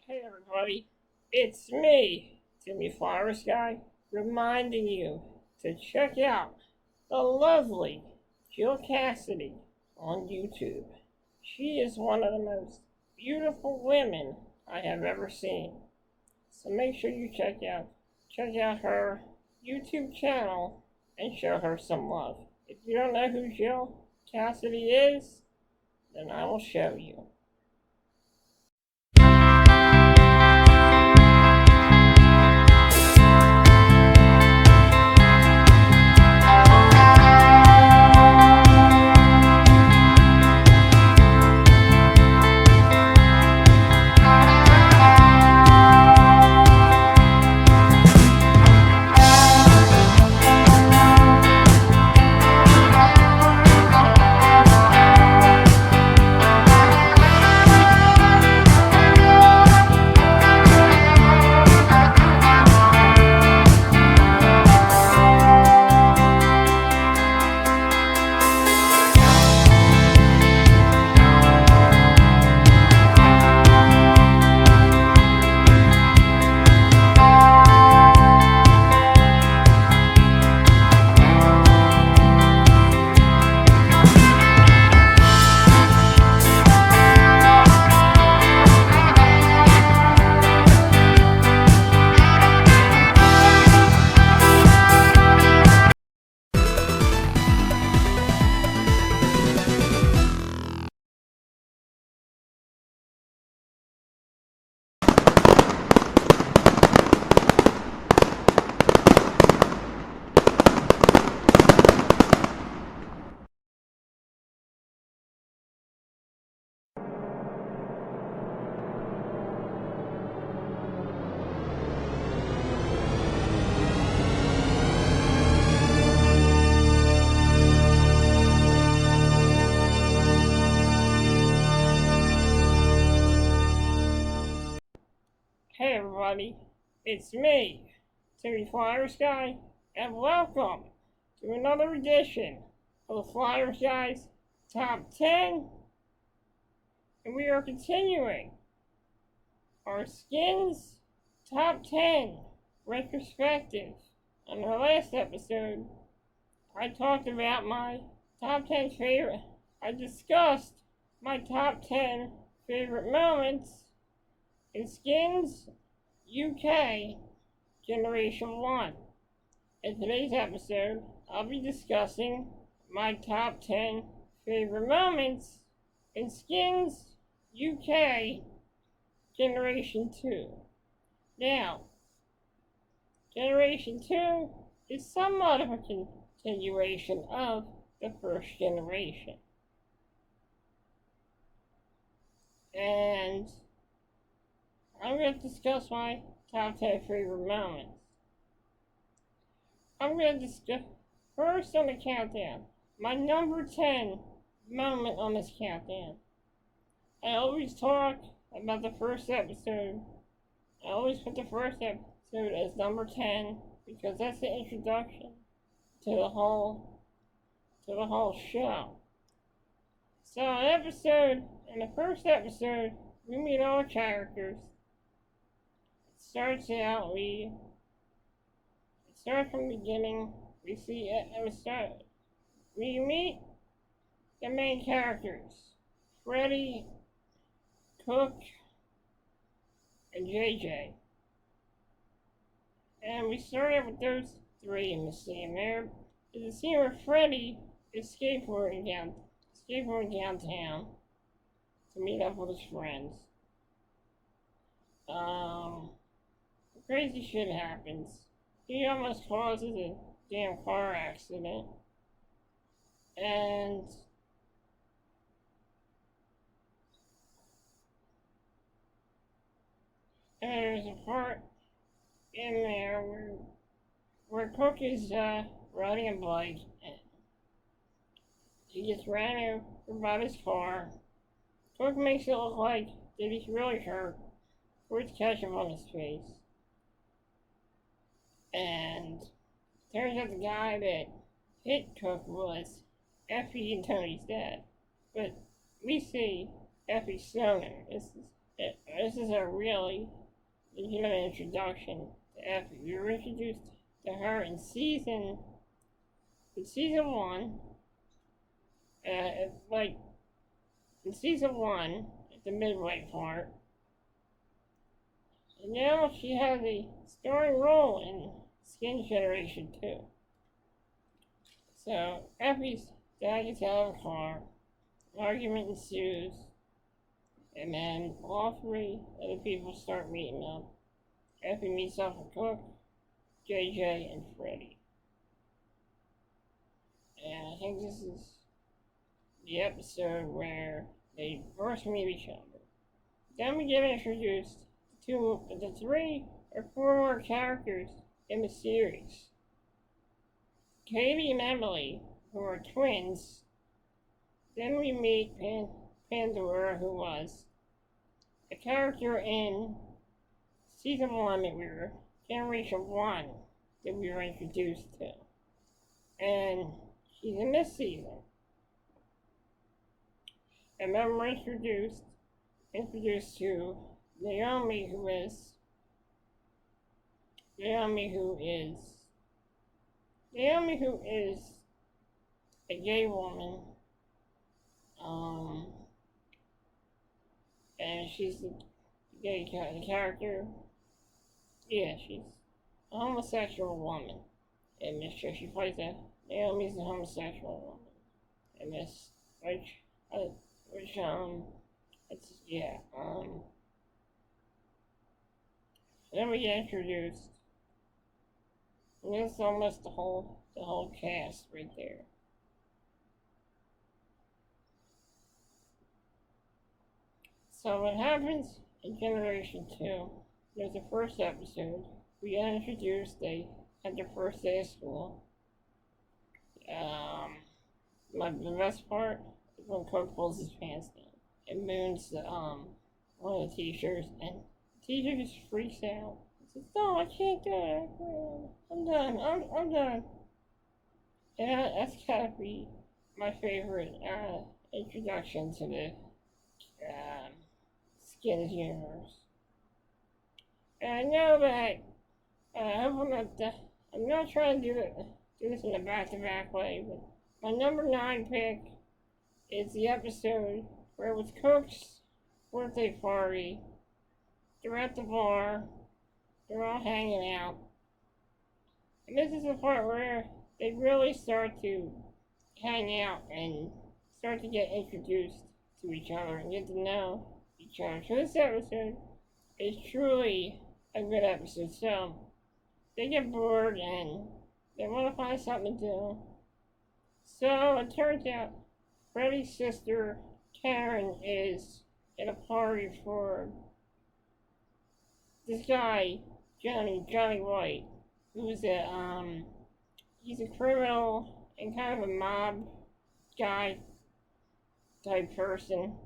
Hey everybody, it's me, Timmy Flyersguy, reminding you to check out the lovely Jill Cassidy on YouTube. She is one of the most beautiful women I have ever seen. So make sure you check out her YouTube channel and show her some love. If you don't know who Jill Cassidy is, then I will show you. Hey everybody, it's me, Timmy Flyersguy, and welcome to another edition of the Flyersguys Top 10. And we are continuing our Skins Top 10 retrospective. On our last episode, I talked about my top 10 favorite. I discussed my top 10 favorite moments in Skins UK Generation 1. In today's episode, I'll be discussing my top 10 favorite moments in Skins UK Generation 2. Now, Generation 2 is somewhat of a continuation of the first generation. And I'm going to discuss my top 10 favorite moments. I'm going to discuss first on the countdown. My number 10 moment on this countdown. I always talk about the first episode. I always put the first episode as number 10 because that's the introduction to the whole show. So in the first episode, we meet all characters. It starts from the beginning. We meet the main characters, Freddy, Cook, and JJ. And we start out with those three in the scene. There is a scene where Freddy is skateboarding downtown to meet up with his friends. Crazy shit happens. He almost causes a damn car accident. And there's a part in there where Cook is riding a bike and he gets ran over by his car. Cook makes it look like that he's really hurt. Words catch him on his face. And turns out the guy that hit Cook was Effie and Tony's dad. But we see Effie Stoner. This is a really legitimate introduction to Effie. We were introduced to her in season one, like in season one, at the midway part, and now she has a starring role in Skin Generation 2. So Effie's dad gets out of the car, an argument ensues, and then all three of the people start meeting up. Effie meets up with Cook, JJ, and Freddy. And I think this is the episode where they first meet each other. Then we get introduced to the 3 or 4 more characters in the series. Katie and Emily, who are twins. Then we meet Pandora, who was a character in season 1 that we were, Generation 1, that we were introduced to. And she's in this season. And then we're introduced to Naomi, who is a gay woman. And she's the gay character. Yeah, she's a homosexual woman. In this show, she plays Naomi's a homosexual woman. In this, then we get introduced. And that's almost the whole cast right there. So what happens in Generation 2, there's the first episode, we get introduced, they had their first day of school. The best part is when Coke pulls his pants down and moons one of the teachers, and the teacher just freaks out. He says, "No, I can't do it. I'm done. I'm done." And that's gotta be my favorite introduction to the Skins universe. And I know that I'm not trying to do this in a back-to-back way, but my number 9 pick is the episode where it was Cook's birthday party. They're at the bar. They're all hanging out. And this is the part where they really start to hang out and start to get introduced to each other and get to know each other. So this episode is truly a good episode. So they get bored and they want to find something to do. So it turns out Freddy's sister Karen is at a party for this guy Johnny White, who's he's a criminal and kind of a mob guy type person.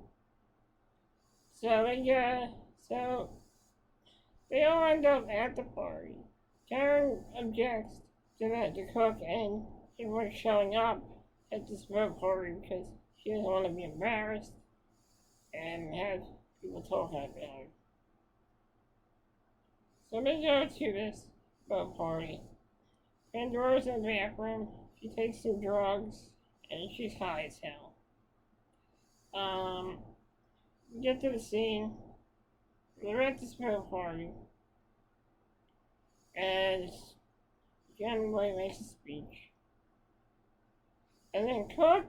So they all end up at the party. Karen objects to Cook and everyone showing up at this smoke party because she doesn't want to be embarrassed and have people talking about her. So they go to this boat party. Pandora's in the bathroom. She takes some drugs and she's high as hell. We get to the scene. They're at this boat party. And Johnny White makes a speech. And then Cook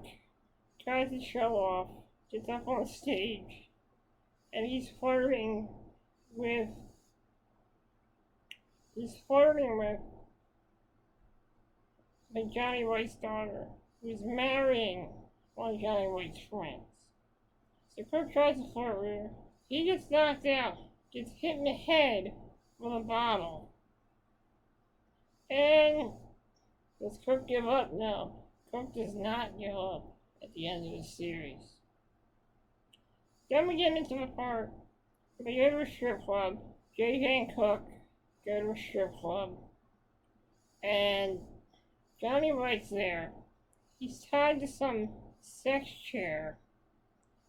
tries to show off, gets up on stage, and he's flirting with Johnny White's daughter, who's marrying one of Johnny White's friends. So Cook tries to flirt with her. He gets knocked out, gets hit in the head with a bottle. And does Cook give up? No. Cook does not give up at the end of the series. Then we get into the part where they go to a strip club. JJ and Cook go to a strip club. And Johnny White's there. He's tied to some sex chair.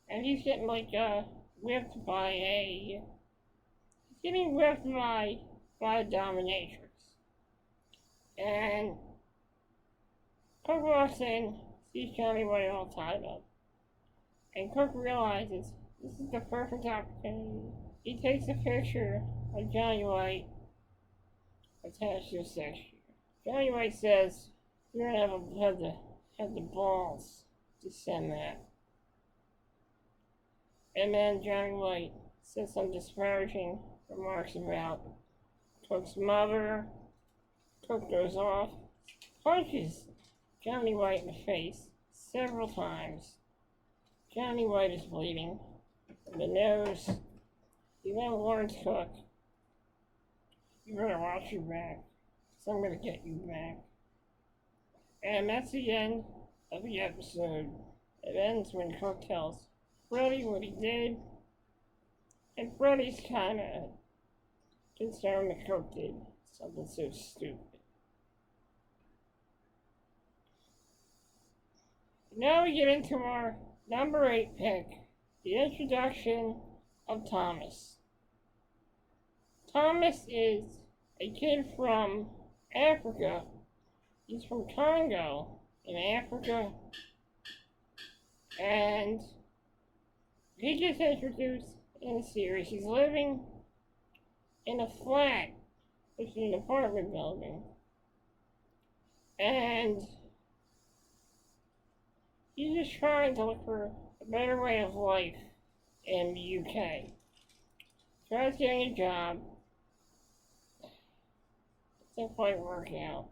And he's getting whipped by a he's getting whipped by a dominatrix. And Cook walks in, sees Johnny White all tied up. And Cook realizes this is the perfect opportunity. He takes a picture of Johnny White attached to a section. Johnny White says, "You're gonna have the balls to send that." And then Johnny White says some disparaging remarks about Cook's mother. Cook goes off, punches Johnny White in the face several times. Johnny White is bleeding from the nose. He then warns Cook, "You better watch your back, because I'm going to get you back." And that's the end of the episode. It ends when Cook tells Freddy what he did, and Freddy's kind of concerned that Cook did something so stupid. Now we get into our number 8 pick, the introduction of Thomas. Thomas is a kid from Africa. He's from Congo in Africa. And he gets introduced in the series. He's living in a flat, which is an apartment building. And he's just trying to look for a better way of life in the UK. Tries getting a job. It doesn't quite work out.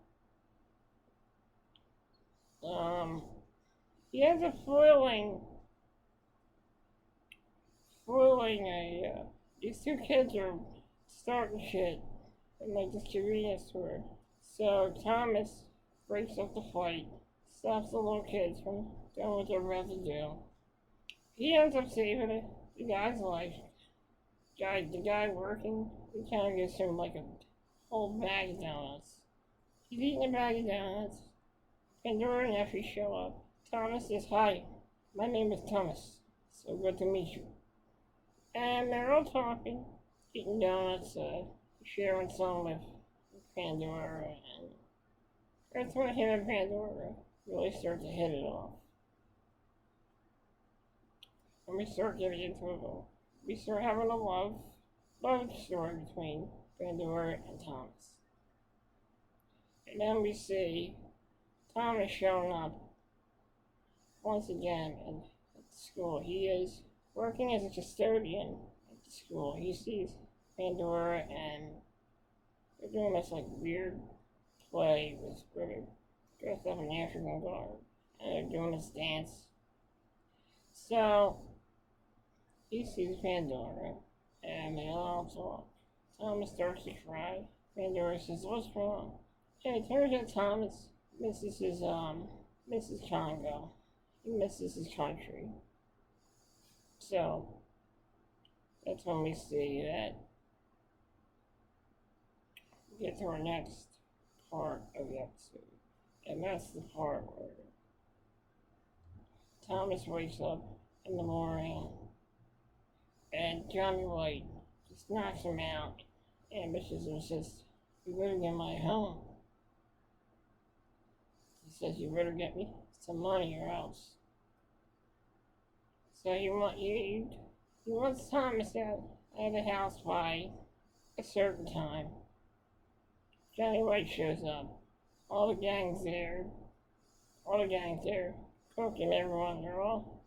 He ends up foiling these two kids are starting shit in like this convenience store. So Thomas breaks up the fight, stops the little kids from doing what they're about to do. He ends up saving the guy's life. The guy working, he kind of gives him like a whole bag of donuts. He's eating a bag of donuts. Pandora and Effie show up. Thomas says, "Hi, my name is Thomas. So good to meet you." And they're all talking, eating donuts, sharing some with Pandora, and that's when him and Pandora really start to hit it off. And we start getting into it. We start having a love story between Pandora and Thomas. And then we see Thomas showing up once again at the school. He is working as a custodian at the school. He sees Pandora and they're doing this like weird play with where they're dressed up in African garb and they're doing this dance. So he sees Pandora and they all talk. Thomas starts to cry. Pandora says, "What's wrong?" And it turns out Thomas misses Congo. He misses his country. So that's when we see that we get to our next part of the episode. And that's the part where Thomas wakes up in the morning and Johnny White just knocks him out, ambushes him and says, "You better get my home." He says, "You better get me some money or else." So he wants Thomas out of the house by a certain time. Johnny White shows up. All the gang's there. Cook and everyone, they're all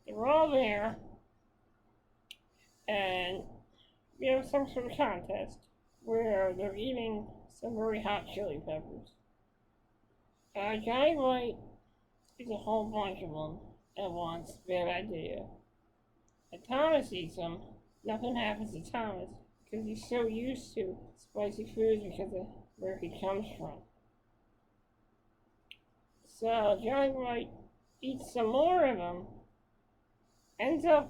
there. And we have some sort of contest where they're eating some very hot chili peppers. Johnny White eats a whole bunch of them at once. Bad idea. And Thomas eats them. Nothing happens to Thomas because he's so used to spicy foods because of where he comes from. So Johnny White eats some more of them, ends up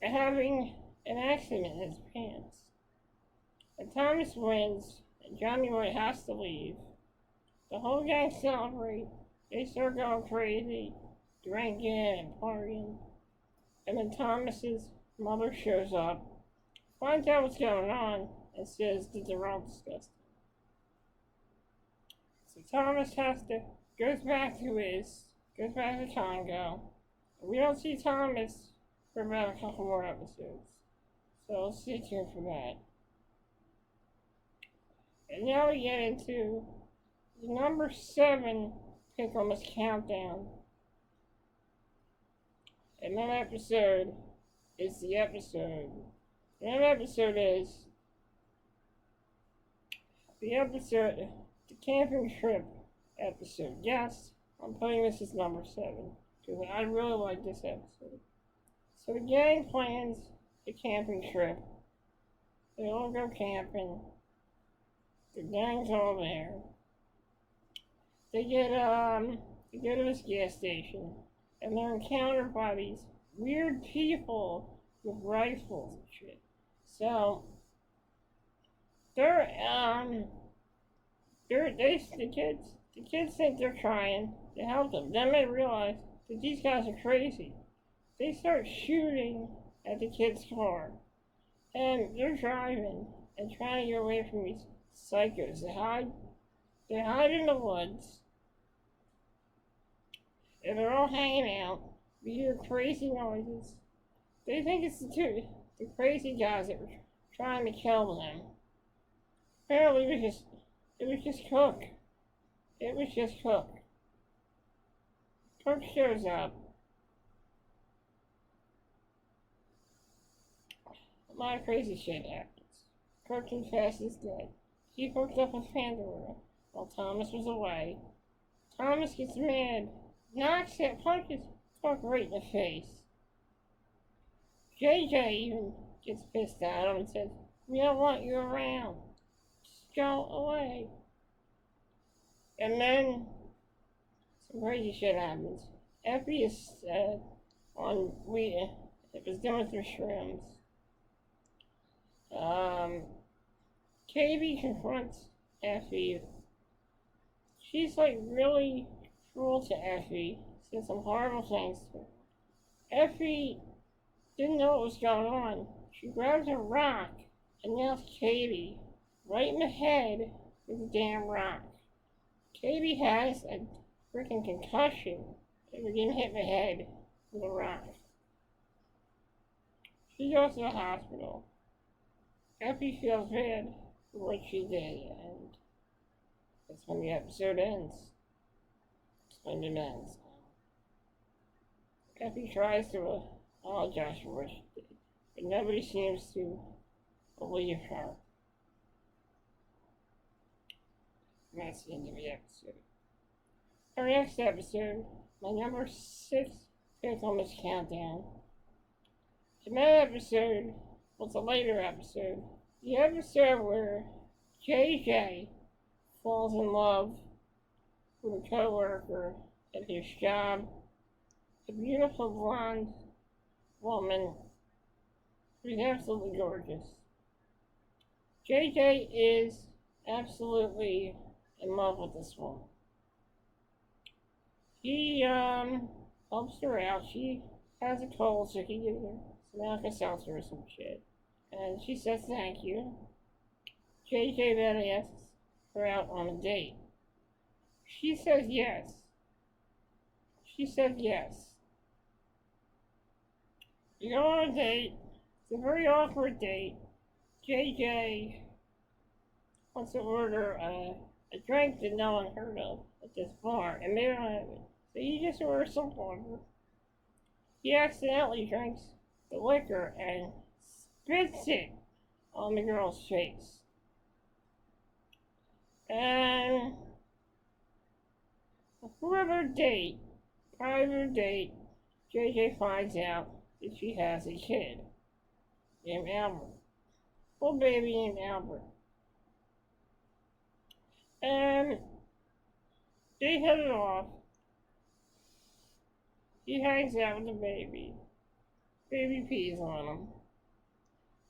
having an accident in his pants. And Thomas wins, and Johnny White has to leave. The whole gang celebrate. They start going crazy, drinking and partying. And then Thomas's Mother shows up, finds out what's going on, and says that they're all disgusting. So Thomas goes back to Congo. We don't see Thomas for about a couple more episodes. So stay tuned for that. And now we get into the number 7 pick on this countdown. And that episode is the episode. And that episode is the camping trip episode. Yes, I'm putting this as number 7 because I really like this episode. So the gang plans a camping trip. They all go camping. The gang's all there. They go to this gas station, and they're encountered by these weird people with rifles and shit. So the kids think they're trying to help them. Then they realize that these guys are crazy. They start shooting at the kid's car, and they're driving and trying to get away from these psychos. They hide in the woods, and they're all hanging out. We hear crazy noises. They think it's the crazy guys that were trying to kill them. Apparently, it was just Cook. It was just Cook. Cook shows up. A lot of crazy shit happens. Cook confesses that he hooked up with Pandora while Thomas was away. Thomas gets mad, knocks it, punches Cook right in the face. JJ even gets pissed at him and says, "We don't want you around. Just go away." And then some crazy shit happens. Effie is it was done with her shrooms. KB confronts Effie. She's like really cruel to Effie, said some horrible things to her. Effie didn't know what was going on. She grabs a rock and nails KB right in the head with a damn rock. KB has a freaking concussion after getting hit in the head with a rock. She goes to the hospital. Effie feels bad for what she did, and that's when the episode ends. That's when it ends. Effie tries to apologize for what she did, but nobody seems to believe her. And that's the end of the episode. Our next episode, my number 6 pick on this countdown. And that episode was a later episode. The episode where JJ falls in love with a coworker at his job, a beautiful blonde woman who's absolutely gorgeous. JJ is absolutely in love with this woman. He helps her out. She has a cold, so he gives her some Alka-Seltzer or some shit. And she says thank you. JJ then asks her out on a date. She says yes. She said yes. You go on a date. It's a very awkward date. JJ wants to order a drink that no one heard of at this bar, and they don't have it. So he just orders some water. He accidentally drinks the liquor and spits it on the girl's face. And before their date, prior to their date, JJ finds out that she has a kid named Albert. Little baby named Albert. And they hit it off. He hangs out with the baby. Baby pees on him.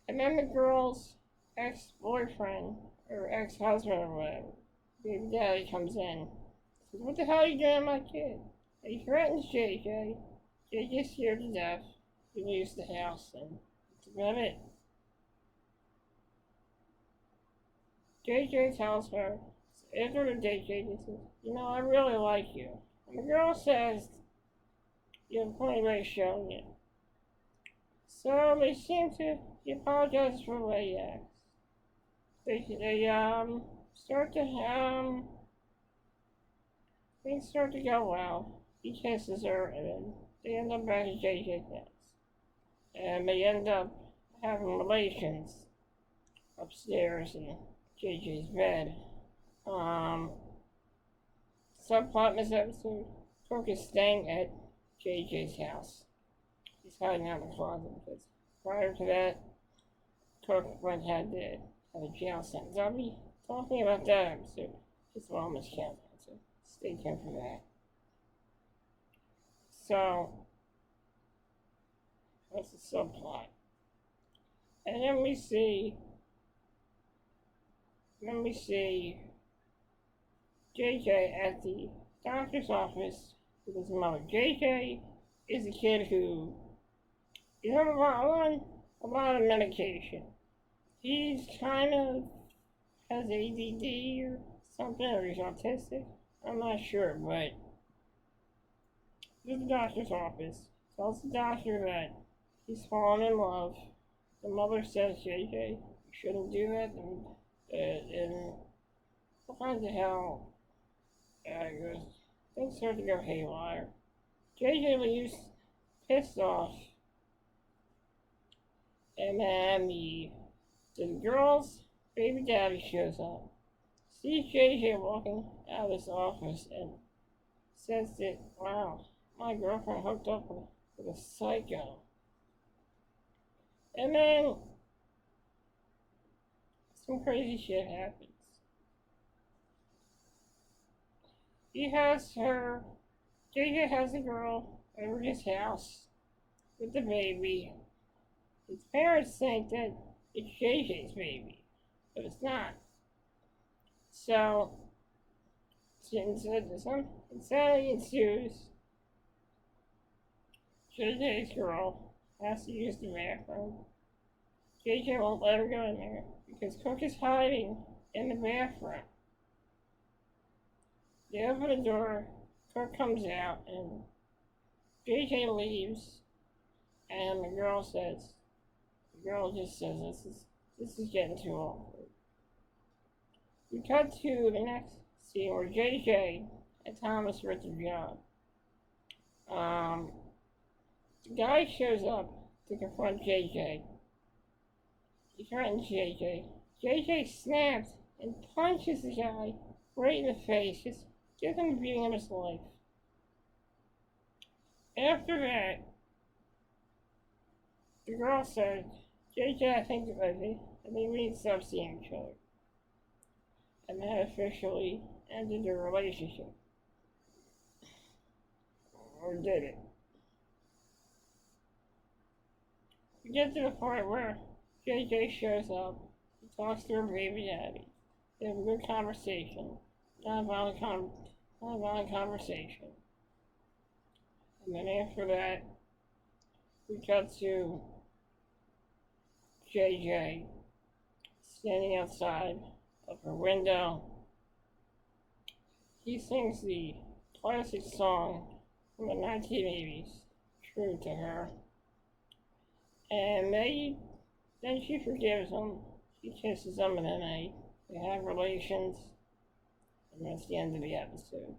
And then the girl's ex-boyfriend, or ex-husband or whatever, baby daddy comes in. Says, "What the hell are you doing to my kid?" And he threatens JJ. JJ's scared to death. He leaves the house and about it. JJ tells her, after the date, JJ says, I really like you. And the girl says, you have plenty of showing it. So they seem to, he apologizes for what he asked. They start to, things start to go well. He kisses her, and then they end up back at JJ's house. And they end up having relations upstairs in JJ's bed. Subplot in this episode, Kirk is staying at JJ's house. He's hiding out in the closet because prior to that, Kirk had a jail sentence. I'll be talking about that episode. It's almost countdown, so stay tuned for that. So, that's the subplot. And then we see JJ at the doctor's office with his mother. JJ is a kid who is on a lot of medication. He's kind of has ADD or something, or he's autistic. I'm not sure, but he's at the doctor's office. Tells the doctor that he's fallen in love. The mother says, JJ, you shouldn't do that, and what kinds of hell? Things start to go haywire. JJ leaves pissed off, and then the girl's baby daddy shows up, sees JJ walking out of his office, and says that, wow, my girlfriend hooked up with a psycho. And then some crazy shit happens. JJ has the girl over his house with the baby. His parents think that it's JJ's baby, but it's not. So, some insanity ensues. JJ's girl has to use the bathroom. JJ won't let her go in there because Cook is hiding in the bathroom. They open the door, Cook comes out, and JJ leaves, and the girl just says, this is getting too awkward. We cut to the next scene where JJ and Thomas are at the job. The guy shows up to confront JJ. He threatens JJ. JJ snaps and punches the guy right in the face, just gives him a beating of his life. After that, the girl said, JJ, I think we need to stop seeing each other. And that officially ended their relationship. Or did it? We get to the part where JJ shows up, he talks to her baby daddy. They have a good conversation, non-violent conversation. And then after that, we cut to JJ standing outside of her window. He sings the classic song from the 1980s, True to Her. And then she forgives him, she kisses him, and then they have relations, and that's the end of the episode.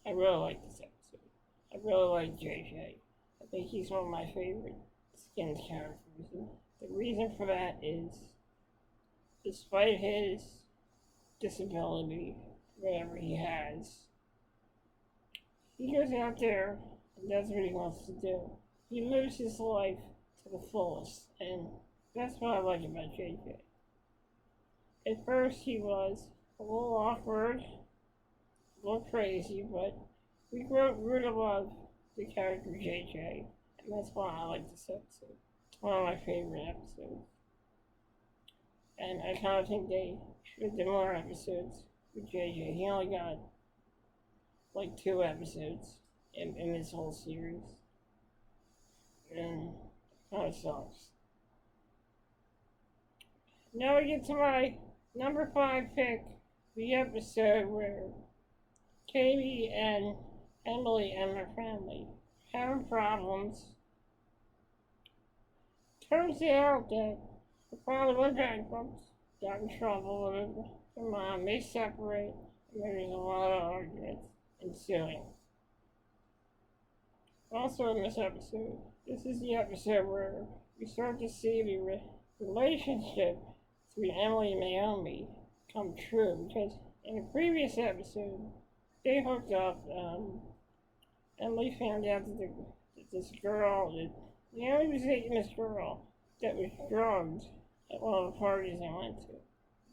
I really like this episode. I really like JJ. I think he's one of my favorite Skins characters. And the reason for that is, despite his disability, whatever he has, he goes out there and does what he wants to do. He lives his life to the fullest, and that's what I like about JJ. At first he was a little awkward, a little crazy, but we grew to love the character JJ, and that's why I like this episode. It's one of my favorite episodes. And I kind of think they should have done more episodes with JJ. He only got like 2 episodes in this whole series. And Kind of sucks. Now we get to my number 5 pick, the episode where Katie and Emily and her family having problems. Turns out that the father went bankrupt, got in trouble with her mom, they separate, and there's a lot of arguments ensuing. Also in this episode, this is the episode where we start to see the relationship between Emily and Naomi come true, because in the previous episode, they hooked up. Emily found out that this girl, that Naomi was dating this girl that was drugged at one of the parties I went to.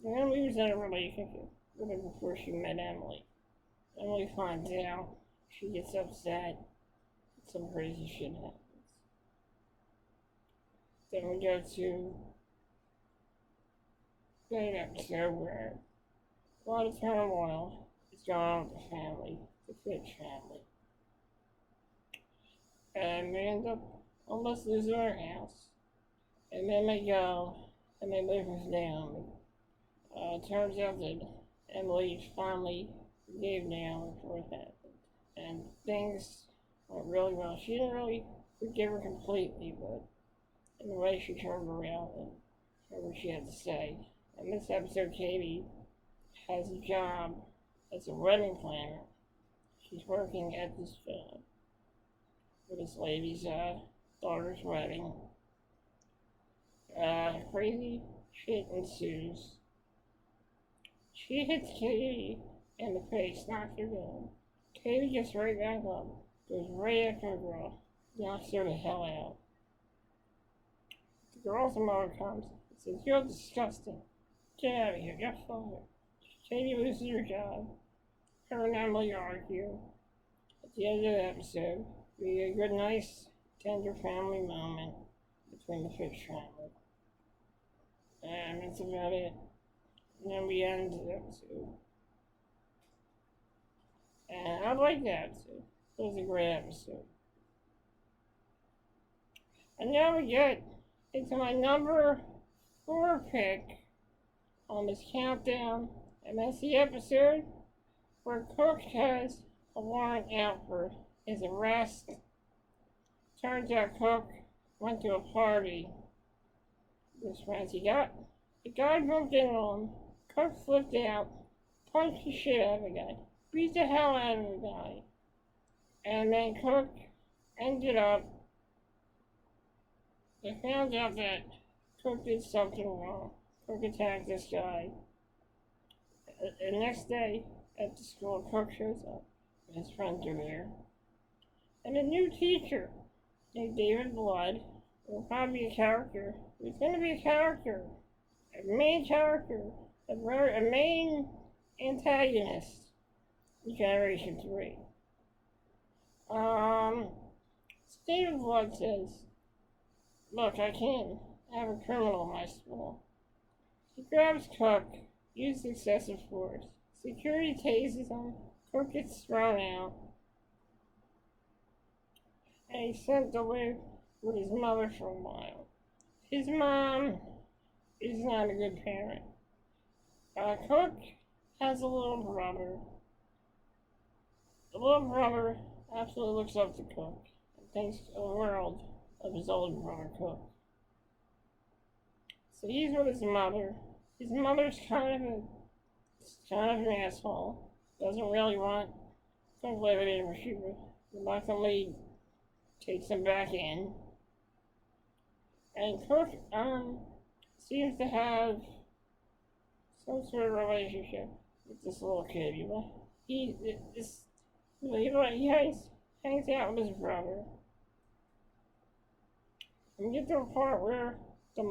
Naomi was in a relationship with her before she met Emily. Emily finds out, she gets upset, some crazy shit happens. Then we go to an episode where a lot of turmoil is going on with the family, the Fitch family. And they end up almost losing their house. And then they go and they live with Naomi. It turns out that Emily finally forgave Naomi for what happened. And things went really well. She didn't really forgive her completely, but in the way she turned around and heard what she had to say. In this episode, Katie has a job as a wedding planner. She's working at this job for this lady's daughter's wedding. Crazy shit ensues. She hits Katie in the face, knocks her down. Katie gets right back up, goes right after the girl, knocks her the hell out. The girl's mother comes and says, "You're disgusting. Get out of here, you're fired." Katie loses her job. Her and Emily argue. At the end of the episode, we get a good, nice, tender family moment between the Fitch family. And that's about it. And then we end the episode. And I like that episode. It was a great episode. And now we get into my number 4 pick on this countdown. And that's the episode where Cook has a warrant out for his arrest. Turns out Cook went to a party with his friends. The guy bumped in on him. Cook flipped out, punched the shit out of the guy, beat the hell out of the guy. And then Cook ended up, they found out that Cook did something wrong. Cook attacked this guy. The next day at the school, Cook shows up. His friends are there. And a new teacher named David Blood will probably be a character. He's going to be a character. A main character. A main antagonist in Generation 3. David Blood says, "Look, I can't have a criminal in my school." He grabs Cook, uses excessive force. Security tases him. Cook gets thrown out. And he's sent to live with his mother for a while. His mom is not a good parent. Cook has a little brother. The little brother absolutely looks up to Cook and thinks the world of his older brother Cook. So he's with his mother. His mother's kind of an asshole. Doesn't really want Cook living in where she reluctantly takes him back in. And Cook seems to have some sort of relationship with this little kid. He hangs out with his brother. And we get to a part where the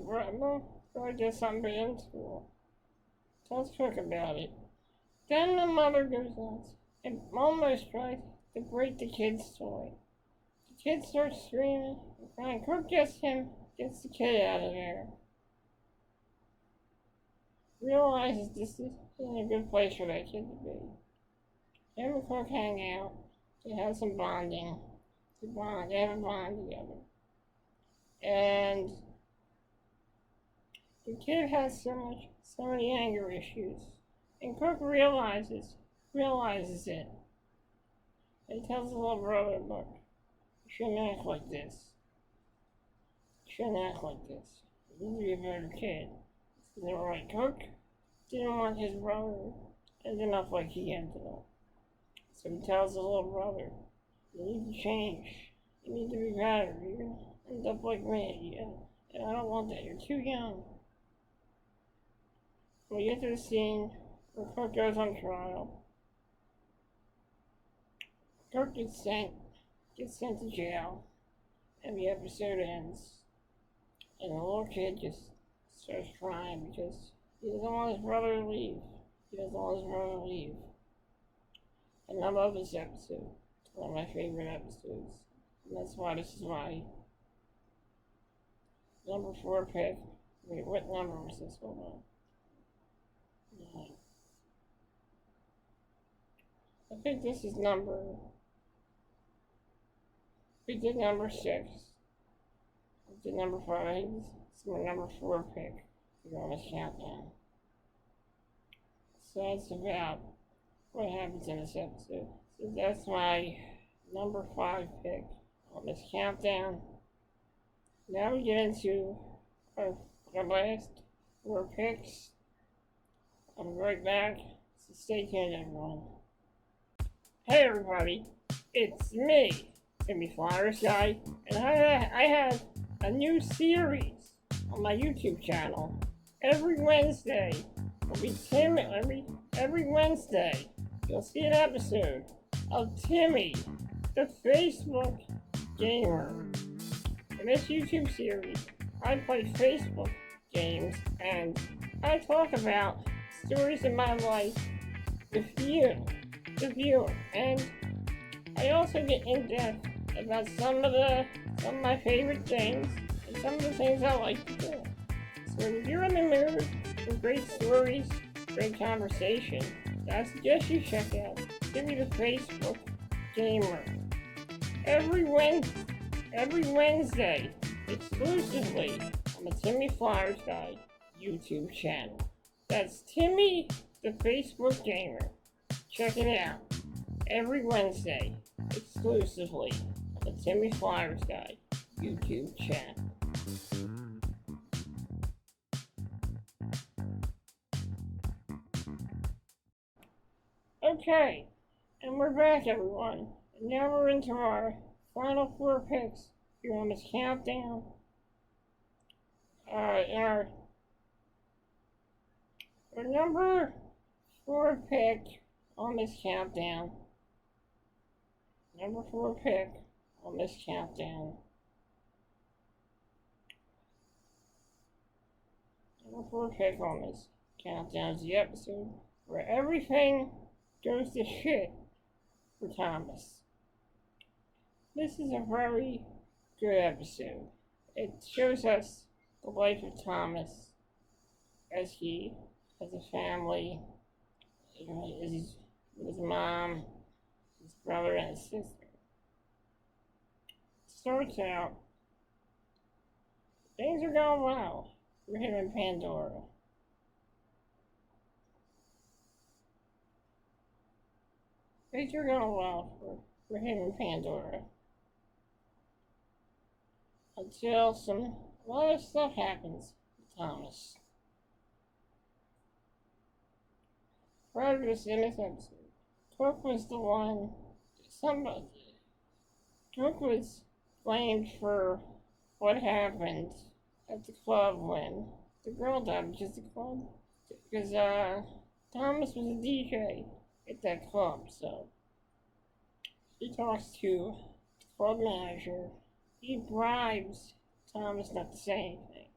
brother does something bad in school. Tells Cook about it. Then the mother goes nuts and almost tries to break the kid's toy. The kid starts screaming and crying. Cook gets the kid out of there. Realizes this isn't a good place for that kid to be. Him and Cook hang out. They have some bonding. They have a bond together. And the kid has so many anger issues. And Cook realizes it. And tells the little brother, look, you shouldn't act like this. You shouldn't act like this. You need to be a better kid. This isn't right. Cook didn't want his brother ending up like he ended up. So he tells the little brother, you need to change. You need to be better. You're going to end up like me. Yeah. And I don't want that. You're too young. We get to the scene where Cook goes on trial. Cook gets sent to jail, and the episode ends. And the little kid just starts crying because he doesn't want his brother to leave. And I love this episode. It's one of my favorite episodes. And that's why this is my number 4 pick. Wait, what number was this one on? 9. I think this is number... We did number 6. We did number 5. It's my number 4 pick. We're on this countdown. So that's about what happens in this episode. So that's my number 5 pick on this countdown. Now we get into our last 4 picks. I'll be right back, so stay tuned, everyone. Hey everybody, it's me, Timmy Flyersguys, and I have a new series on my YouTube channel. Every Wednesday, will be every Wednesday, you'll see an episode of Timmy, the Facebook Gamer. In this YouTube series, I play Facebook games and I talk about stories in my life with you, the viewer, and I also get in depth about some of my favorite things and some of the things I like to do. So if you're in the mood for great stories, great conversation, I suggest you check out Timmy the Facebook Gamer every Wednesday exclusively on the Timmy Flyersguys YouTube channel. That's Timmy the Facebook Gamer. Check it out every Wednesday exclusively on the Timmy Flyersguys YouTube channel. Okay, and we're back, everyone. And now we're into our final 4 picks here on this countdown. Our number 4 pick on this countdown. Number 4 pick on this countdown. Number 4 pick on this countdown is the episode where everything goes to shit for Thomas. This is a very good episode. It shows us the life of Thomas as he has a family, as he's with his mom, his brother, and his sister. It starts out, things are going well for him and Pandora. Things are going well for him and Pandora. Until a lot of stuff happens with Thomas. Prior to this in this episode, Cook was the one, Cook was blamed for what happened at the club when the girl died, which is the club. Because Thomas was a DJ at that club, so he talks to the club manager. He bribes Thomas not to say anything.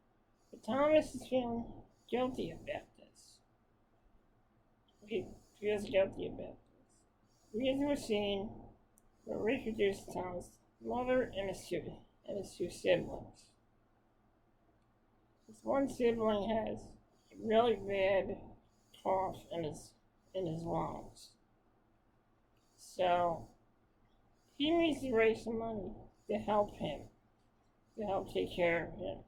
But Thomas is feeling guilty about this. He feels guilty about this. We get to a scene where we introduce Thomas' mother and his two siblings. This one sibling has a really bad cough in his lungs. So he needs to raise some money to help him. to help take care of him.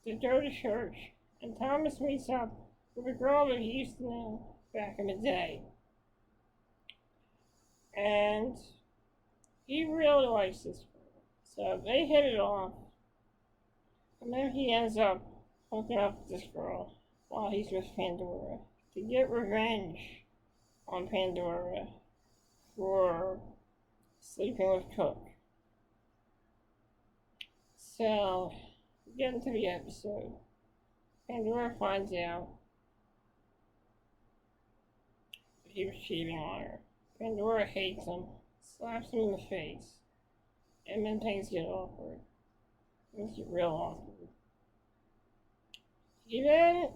They go to church, and Thomas meets up with a girl that he used to know back in the day. And he really likes this girl. So they hit it off. And then he ends up hooking up with this girl while he's with Pandora to get revenge on Pandora for sleeping with Cook. So, get into the episode. Pandora finds out that he was cheating on her. Pandora hates him, slaps him in the face, and then things get awkward. Things get real awkward. He then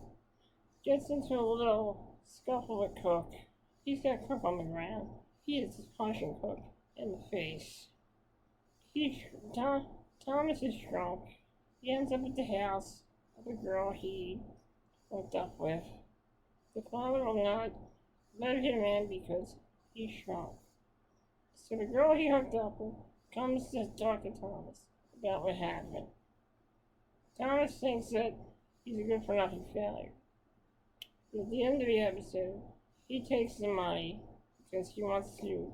gets into a little scuffle with Cook. He's got Cook on the ground. He is punching Cook in the face. Thomas is drunk. He ends up at the house of the girl he hooked up with. The father will not let him in because he's drunk. So the girl he hooked up with comes to talk to Thomas about what happened. Thomas thinks that he's a good-for-nothing failure. But at the end of the episode, he takes the money because he wants to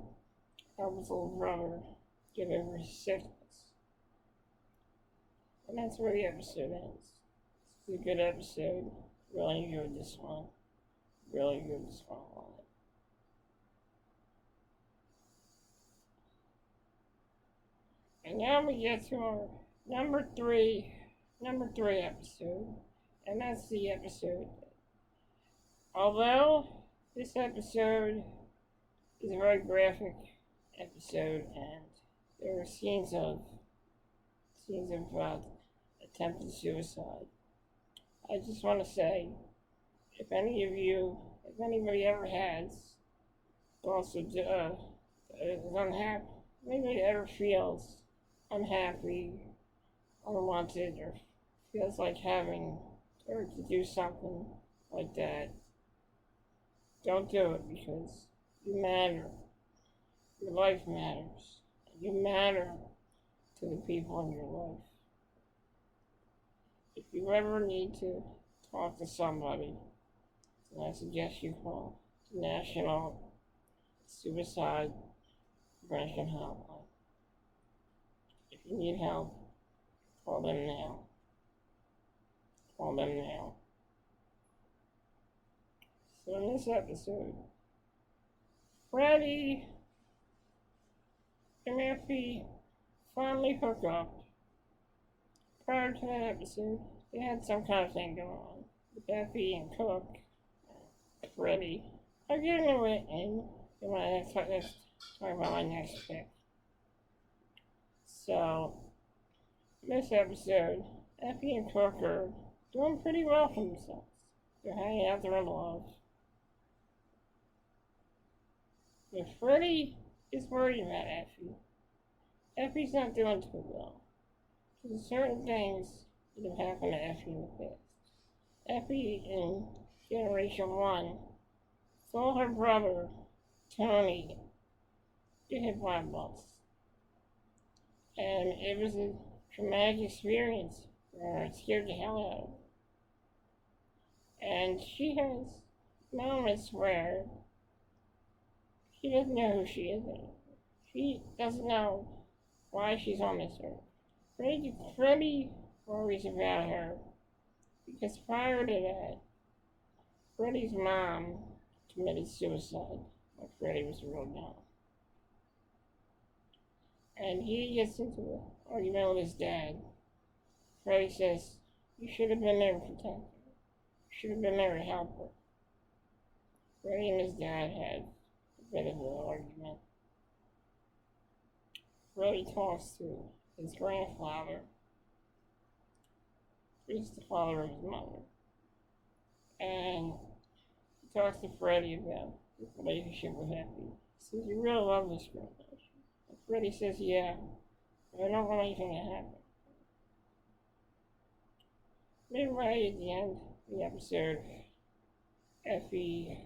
help his little brother get over his sickness. And that's where the episode ends. This is a good episode. Really enjoyed this one. Really good song on it. And now we get to our number three episode. And that's the episode. Although this episode is a very graphic episode, and there are scenes of attempted suicide. I just want to say, if anybody ever has thoughts of is unhappy, anybody ever feels unhappy, unwanted, or feels like having or to do something like that, don't do it, because you matter. Your life matters. You matter to the people in your life. If you ever need to talk to somebody, then I suggest you call the National Suicide Prevention Hotline. If you need help, call them now. Call them now. So in this episode, Freddy and Effie finally hook up. Prior to that episode, they had some kind of thing going on with Effie and Cook. Freddy. I'll get into it in my next talk about my next pick. So, in this episode, Effie and Cook are doing pretty well for themselves. They're hanging out there in love. But Freddy is worried about Effie. Effie's not doing too well. There's certain things that have happened to Effie in the past. Effie in Generation 1 saw her brother, Tony, get hit by a bus. And it was a traumatic experience for her. It scared the hell out of her. And she has moments where she doesn't know who she is anymore. She doesn't know why she's on this earth. Freddy worries about her because prior to that, Freddy's mom committed suicide when Freddy was real young. And he gets into an argument with his dad. Freddy says, "You should have been there to protect her. You should have been there to help her." Freddy and his dad had a bit of an argument. Freddy talks to his grandfather, who's the father of his mother. And he talks to Freddy about his relationship with Effie. He says, "You really love this girl, don't you?" And Freddy says, "Yeah, but I don't want anything to happen." Midway at the end of the episode, Effie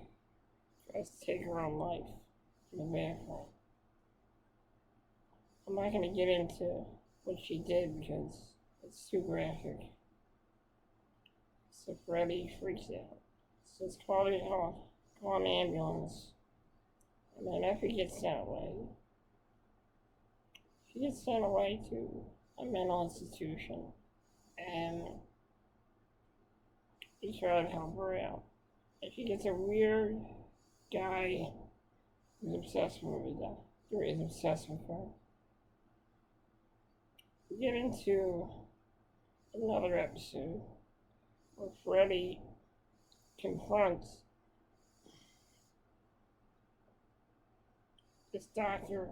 tries to take her own life in the bathroom. I'm not going to get into what she did because it's too graphic. So Freddy freaks out. So it's called an ambulance. And then Effie gets sent away. She gets sent away to a mental institution. And they try to help her out. And she gets a weird guy who's obsessed with her. Or is obsessed with her. We get into another episode where Freddy confronts this doctor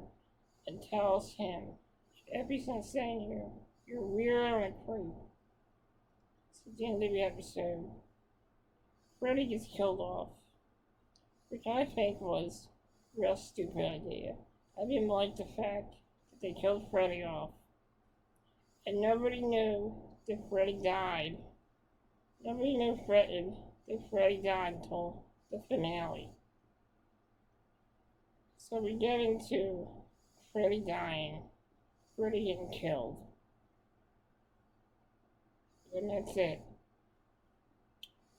and tells him, Effie's not saying you're weird and a creep. It's at the end of the episode. Freddy gets killed off, which I think was a real stupid idea. I didn't like the fact that they killed Freddy off. And nobody knew that Freddy died. Nobody knew that Freddy died until the finale. So we get into Freddy dying, Freddy getting killed. And that's it.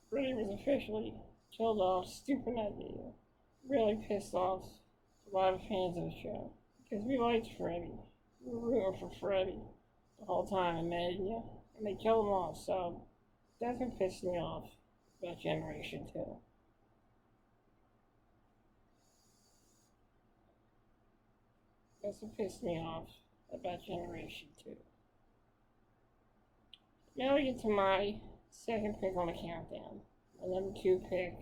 Freddy was officially killed off. Stupid idea. Really pissed off a lot of fans of the show. Because we liked Freddy. We were rooting for Freddy the whole time, imagine you. And they killed him off, so that's what pissed me off about Generation 2. That's what pissed me off about Generation 2. Now we get to my second pick on the countdown. My number 2 pick.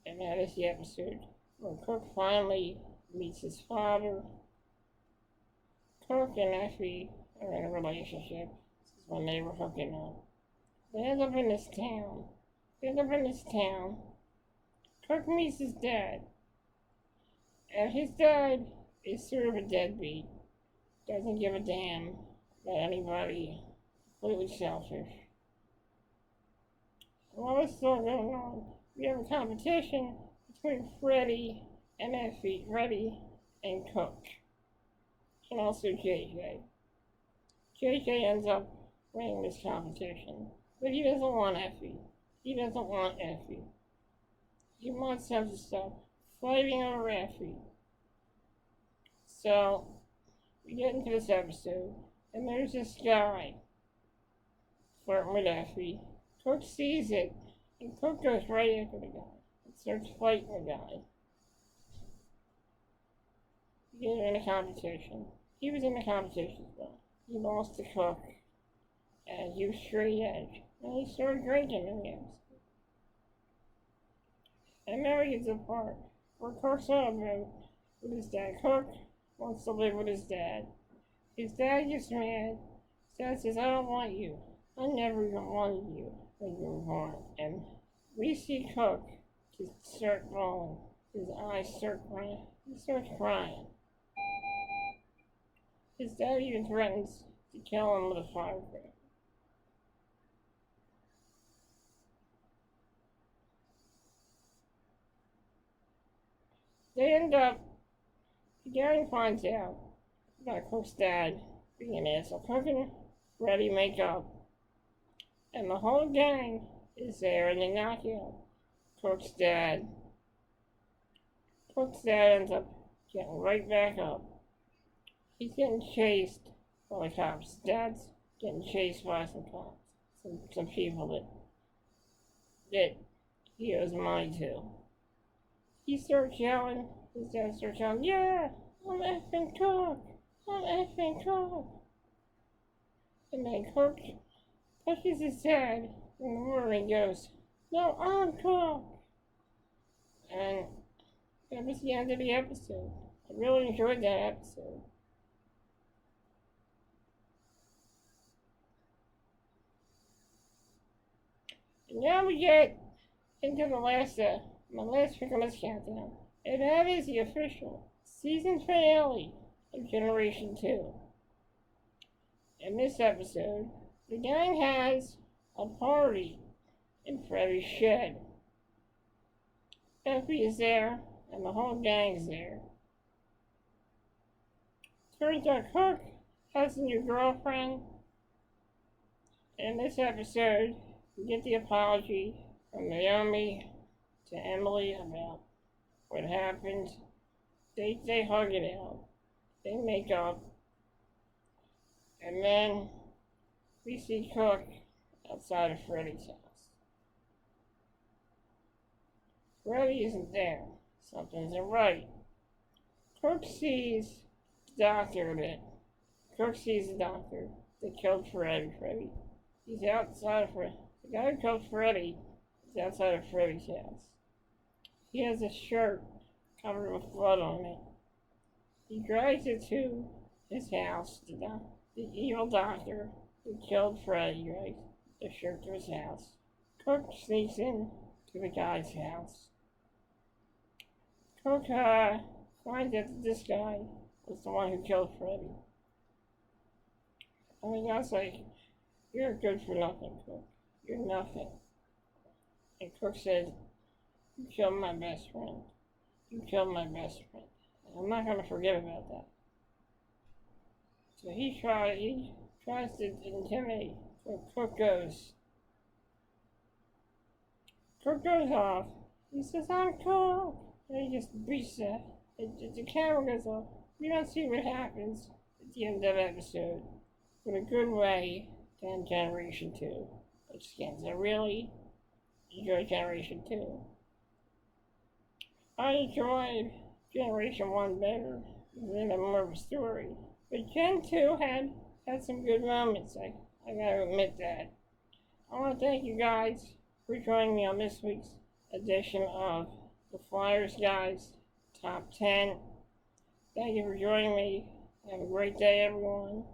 And that is the episode where Cook finally meets his father. Cook and Effie are in a relationship. This is when they were hooking up. They end up in this town. Cook meets his dad. And his dad is sort of a deadbeat. Doesn't give a damn about anybody. Completely selfish. While this is all going on, we have a competition between Freddy and Effie. Freddy and Cook. And also JJ. JJ ends up winning this competition. But he doesn't want Effie. He wants him to stop fighting over Effie. So, we get into this episode, and there's this guy flirting with Effie. Cook sees it, and Cook goes right after the guy and starts fighting the guy. He was in a competition. He was in the competition as well. He lost to Cook, and he was straight edge. And he started drinking in the episode. And now we get to the part where Cook's on a boat with his dad. Cook wants to live with his dad. His dad gets mad. His dad says, I don't want you. I never even wanted you when you were born. And we see Cook just start falling. His eyes start crying. He starts crying. His dad even threatens to kill him with a firecracker. They end up, Gary finds out about Cook's dad being an asshole, cooking Freddy makeup, and the whole gang is there, and they knock out Cook's dad. Cook's dad ends up getting right back up. He's getting chased by the cops. Dad's getting chased by some cops, some people that he owes money to. He starts yelling, his dad starts yelling, yeah, I'm effing Cook, And then Cook pushes his dad in the water and goes, no, I'm Cook. And that was the end of the episode. I really enjoyed that episode. And now we get into my last pick on this countdown. And that is the official season finale of Generation 2. In this episode, the gang has a party in Freddy's shed. Effie is there, and the whole gang's there. Turns out Cook has a new girlfriend. In this episode, we get the apology from Naomi to Emily about what happened. They hug it out. They make up. And then we see Cook outside of Freddy's house. Freddy isn't there. Something isn't right. Cook sees the doctor a bit. Cook sees the doctor that killed Freddy. He's outside of Freddy. The guy who killed Freddy is outside of Freddy's house. He has a shirt covered with blood on it. He drags it to his house. The evil doctor who killed Freddy drags the shirt to his house. Cook sneaks in to the guy's house. Cook finds out that this guy was the one who killed Freddy. I mean, I was like, "You're good for nothing, Cook. You're nothing." And Cook said, "You killed my best friend. You killed my best friend. And I'm not going to forget about that." So he tries to intimidate. So Cook goes off. He says, "I'm Cook." And he just beats the camera goes off. We don't see what happens at the end of the episode. But a good way to end Generation 2. Which again, I really enjoy Generation 2. I enjoyed Generation 1 better. It had more of a story. But Gen 2 had some good moments. I gotta admit that. I want to thank you guys for joining me on this week's edition of the Flyersguys Top 10. Thank you for joining me. Have a great day, everyone.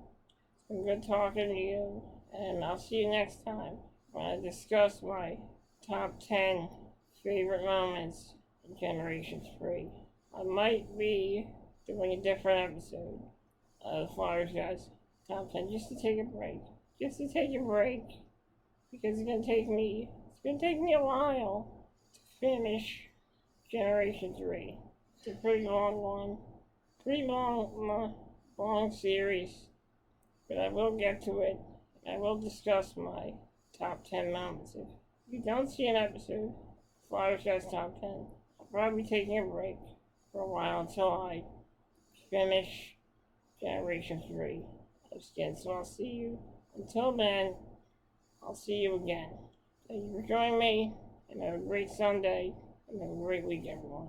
It's been good talking to you. And I'll see you next time when I discuss my top 10 favorite moments in Generation 3. I might be doing a different episode of the Flyersguys Top 10 just to take a break. Because it's gonna take me a while to finish Generation 3. It's a pretty long one. Pretty long series. But I will get to it. I will discuss my top 10 moments. If you don't see an episode of Flyersguys Top 10, I'll probably be taking a break for a while until I finish Generation 3 of Skin. So I'll see you. Until then, I'll see you again. Thank you for joining me, and have a great Sunday, and have a great week, everyone.